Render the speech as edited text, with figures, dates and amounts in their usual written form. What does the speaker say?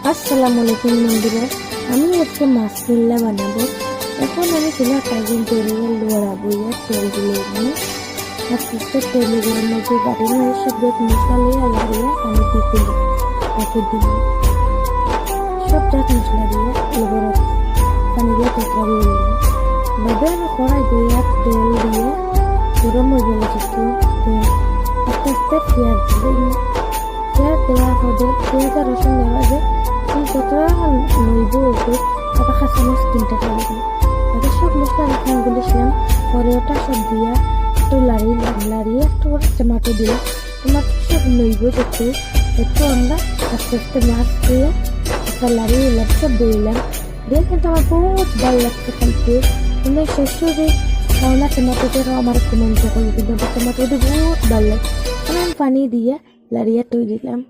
আসসালামু আলাইকুম বন্ধুরা, আমি আজকে মাছ মোল্লা বানাবো। এখন আমি চুলা কাজল তেলে লড়াবো, তেল দিলে নিয়ে আস্তে আস্তে তেলের মধ্যে বাড়িয়ে সব মশলা লাগিয়ে আমি দিয়ে দিল তাকে দিল সব জাত মশলা দিয়ে লবণ পানি দিয়ে তরকারি দিল বাদে আমি কড়াই দিয়ে তেল দিয়ে গরম হয়ে গেলে একটু আস্তে আস্তে পেঁয়াজ দিল। পেঁয়াজ দেওয়ার পরে পেঁয়াজ আর রসুন দেওয়া যায় যতটা নইব ওকে তারপর কাঁচামরিচ 3টা ফেলে দিই। তারপর সব মশলা রাখাগুলিছিলাম পরে ওটা সব দিয়া একটু লাড়িয়ে একটু টমেটো দিলাম। টমেটো সব নইব দেখতে একটু আমরা আস্তে আস্তে মাছ দিয়ে একটা লাড়িয়ে এলাম সব দিলাম দিয়ে কিন্তু আমার বহুত ভালো লাগছে খাইতে। কিন্তু শেষে খাও না টমেটোতে আমার কমেন্ট করবো, কিন্তু টমেটো বহুত ভালো লাগে। আমি পানি দিয়ে লাড়িয়ে তৈরি দিলাম।